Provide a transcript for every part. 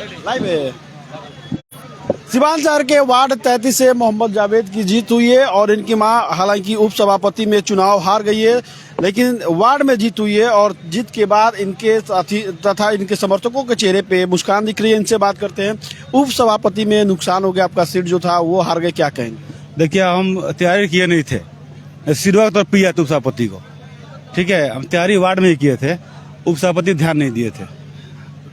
Live है। सिवानसर के ward 33 से मोहम्मद जावेद की जीत हुई है और इनकी मां हालांकि उप सभापति में चुनाव हार गई है, लेकिन वार्ड में जीत हुई है और जीत के बाद इनके साथी तथा इनके समर्थकों के चेहरे पे मुस्कान दिख रही है। इनसे बात करते हैं। उप सभापति में नुकसान हो गया, आपका सीट जो था वो हार गए, क्या कहेंगे? देखिए, हम तैयारी किए नहीं थे, सिरवा तो पिया था उप सभापति को, ठीक है। हम तैयारी वार्ड में ही किए थे, उप सभापति ध्यान नहीं दिए थे।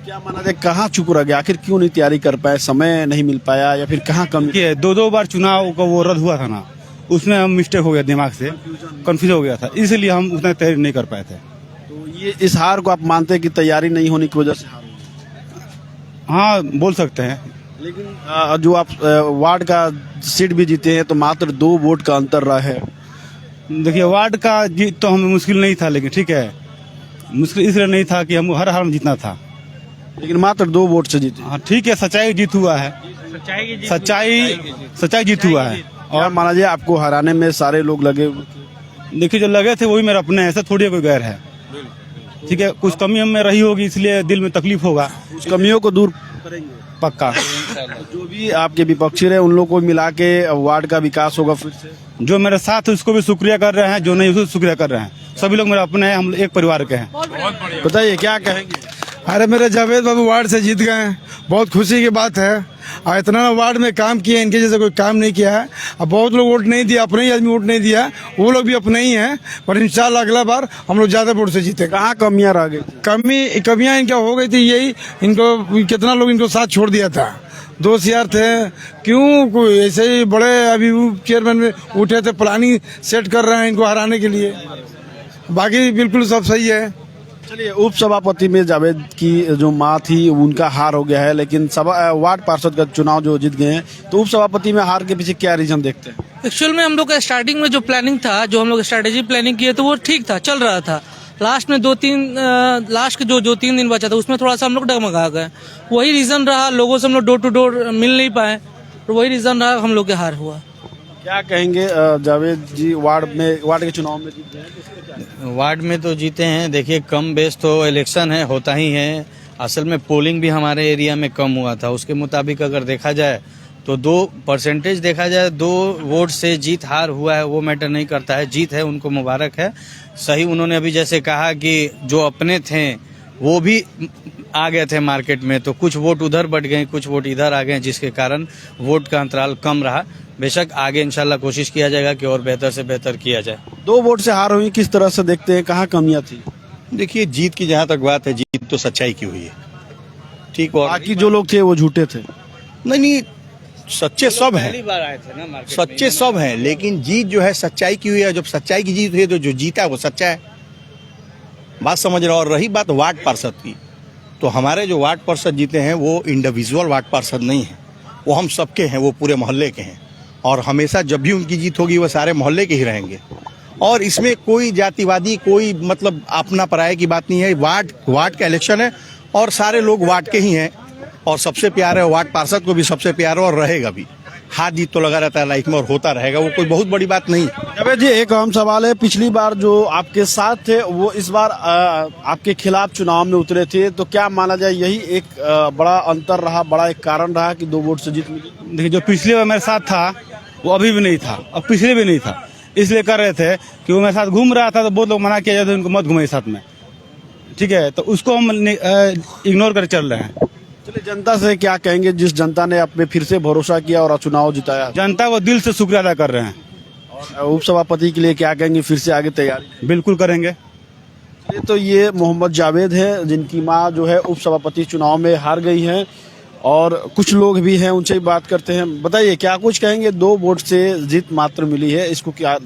क्या माना जाए, कहाँ चुप रह गया? आखिर क्यों नहीं तैयारी कर पाए? समय नहीं मिल पाया या फिर कहाँ कमी? देखिए, दो बार चुनाव का वो रद्द हुआ था ना, उसमें हम मिस्टेक हो गया, दिमाग से कंफ्यूज हो गया था, इसलिए हम उतना तैयारी नहीं कर पाए थे। तो ये इस हार को आप मानते हैं कि तैयारी नहीं होने की वजह से हार हुई? हाँ, बोल सकते हैं। लेकिन जो आप वार्ड का सीट भी जीते हैं तो मात्र 2 वोट का अंतर रहा है। देखिए, वार्ड का जीत तो हमें मुश्किल नहीं था, लेकिन ठीक है, मुश्किल इसलिए नहीं था कि हम हर हाल में जीतना था, लेकिन मात्र 2 वोट से जीते। हाँ ठीक है, सच्चाई जीत हुआ है, सच्चाई जीत हुआ है। और माना जाए आपको हराने में सारे लोग लगे हुए थे। देखिए, जो लगे थे वही मेरा अपने, ऐसा थोड़ी कोई गैर है, ठीक है। कुछ कमी हमें रही होगी, इसलिए दिल में तकलीफ होगा, उस कमियों को दूर करेंगे पक्का। जो भी आपके विपक्षी रहे उन लोगों को मिला के वार्ड का विकास होगा फिर से। जो मेरे साथ है उसको भी शुक्रिया कर रहे हैं, जो नहीं उसको शुक्रिया कर रहे हैं, सभी लोग मेरे अपने हैं, हम एक परिवार के हैं। बताइए क्या कहेंगे? अरे मेरे जावेद बाबू वार्ड से जीत गए हैं, बहुत खुशी की बात है। और इतना वार्ड में काम किए, इनके जैसे कोई काम नहीं किया है। अब बहुत लोग वोट नहीं दिया, अपने ही आदमी वोट नहीं दिया, वो लोग भी अपने ही हैं, पर इंशाल्लाह अगला बार हम लोग ज्यादा वोट से जीते। कहाँ कमियां रह गई? कमियां इनका हो गई थी यही, इनको कितना लोग इनको साथ छोड़ दिया था, दोस्त यार थे, क्यों कोई ऐसे ही बड़े अभी चेयरमैन में उठे थे, प्लानिंग सेट कर रहे हैं इनको हराने के लिए, बाकी बिल्कुल सब सही है। चलिए, उप सभापति में जावेद की जो मां थी उनका हार हो गया है, लेकिन वार्ड पार्षद का चुनाव जो जीत गए हैं, तो उप सभापति में हार के पीछे क्या रीजन देखते हैं? एक्चुअल में हम लोग का स्टार्टिंग में जो प्लानिंग था, जो हम लोग स्ट्रेटेजी प्लानिंग किए तो वो ठीक था, चल रहा था। लास्ट में लास्ट के जो 3 दिन बचा था उसमें थोड़ा सा हम लोग डगमगा गए, वही रीजन रहा। लोगों से हम लोग डोर टू डोर मिल नहीं पाए, तो वही रीजन रहा, हम लोग के हार हुआ। क्या कहेंगे जावेद जी, वार्ड के चुनाव में जीते हैं? वार्ड में तो जीते हैं। देखिए, कम बेस तो इलेक्शन है, होता ही है। असल में पोलिंग भी हमारे एरिया में कम हुआ था, उसके मुताबिक अगर देखा जाए तो 2% देखा जाए, 2 वोट से जीत हार हुआ है, वो मैटर नहीं करता है। जीत है, उनको मुबारक है। सही उन्होंने अभी जैसे कहा कि जो अपने थे वो भी आ गए थे मार्केट में, तो कुछ वोट उधर बढ़ गए, कुछ वोट इधर आ गए, जिसके कारण वोट का अंतराल कम रहा। बेशक आगे इंशाल्लाह कोशिश किया जाएगा कि और बेहतर से बेहतर किया जाए। 2 वोट से हार हुई, किस तरह से देखते हैं, कहाँ कमियां थी? देखिए, जीत की जहाँ तक बात है, जीत तो सच्चाई की हुई है, ठीक। और बाकी जो लोग थे वो झूठे थे? नहीं, सच्चे सब हैं, सच्चे सब हैं, लेकिन जीत जो है सच्चाई की हुई है। जब सच्चाई की जीत हुई है तो जो जीता है वो सच्चा है, बात समझ रहे हो। और रही बात वार्ड पार्षद की, तो हमारे जो वार्ड पार्षद जीते हैं वो इंडिविजुअल वार्ड पार्षद नहीं है, वो हम सबके हैं, वो पूरे मोहल्ले के हैं। और हमेशा जब भी उनकी जीत होगी वो सारे मोहल्ले के ही रहेंगे। और इसमें कोई जातिवादी, कोई मतलब अपना पराये की बात नहीं है। वार्ड का इलेक्शन है और सारे लोग वार्ड के ही हैं, और सबसे प्यार है वार्ड पार्षद को भी सबसे प्यार है, और रहेगा भी। हार जीत तो लगा रहता है लाइफ में और होता रहेगा, वो कोई बहुत बड़ी बात नहीं। जावेद जी, एक अहम सवाल है, पिछली बार जो आपके साथ थे वो इस बार आपके खिलाफ चुनाव में उतरे थे, तो क्या माना जाए यही एक बड़ा अंतर रहा, बड़ा एक कारण रहा कि 2 वोट से जीत मिली? देखिए, जो पिछले बार मेरे साथ था वो अभी भी नहीं था, और पिछले भी नहीं था, इसलिए कर रहे थे कि वो मेरे साथ घूम रहा था, तो बहुत लोग मना किया जाता है उनको मत घूमे साथ में, ठीक है। तो उसको हम इग्नोर कर चल रहे हैं। चलिए, जनता से क्या कहेंगे, जिस जनता ने आप पे फिर से भरोसा किया और चुनाव जिताया? जनता वो दिल से शुक्रिया अदा कर रहे हैं। और उप सभापति के लिए क्या कहेंगे, फिर से आगे तैयारी? बिल्कुल करेंगे। तो ये मोहम्मद जावेद हैं, जिनकी मां जो है उप सभापति चुनाव में हार गई हैं, और कुछ लोग भी हैं, उनसे ही बात करते हैं। बताइए क्या कुछ कहेंगे, 2 वोट से जीत मात्र मिली है, इसको क्या?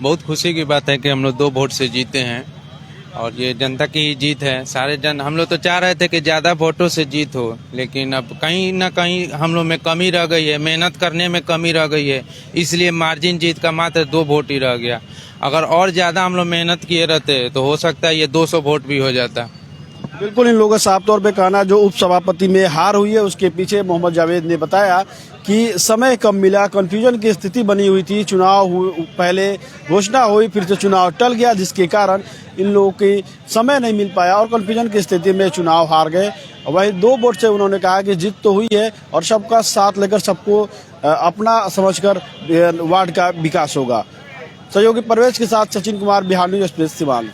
बहुत खुशी की बात है कि हम लोग 2 वोट से जीते हैं, और ये जनता की जीत है। सारे हम लोग तो चाह रहे थे कि ज्यादा वोटों से जीत हो, लेकिन अब कहीं ना कहीं हम लोग में कमी रह गई है, मेहनत करने में कमी रह गई है, इसलिए मार्जिन जीत का मात्र 2 वोट ही रह गया। अगर और ज्यादा हम लोग मेहनत किए रहते तो हो सकता है ये 200 वोट भी हो जाता। बिल्कुल इन लोगों का साफ तौर पे कहना जो उप सभापति में हार हुई है उसके पीछे मोहम्मद जावेद ने बताया कि समय कम मिला, कंफ्यूजन की स्थिति बनी हुई थी, पहले घोषणा हुई फिर से चुनाव टल गया जिसके कारण इन लोगों की समय नहीं मिल पाया और कंफ्यूजन की स्थिति में चुनाव हार गए। वही 2 वोट से उन्होंने कहा कि जीत तो हुई है और सबका साथ लेकर सबको अपना समझकर वार्ड का विकास होगा। सहयोगी परवेज के साथ सचिन कुमार, बिहार न्यूज एक्सप्रेस, सिवान।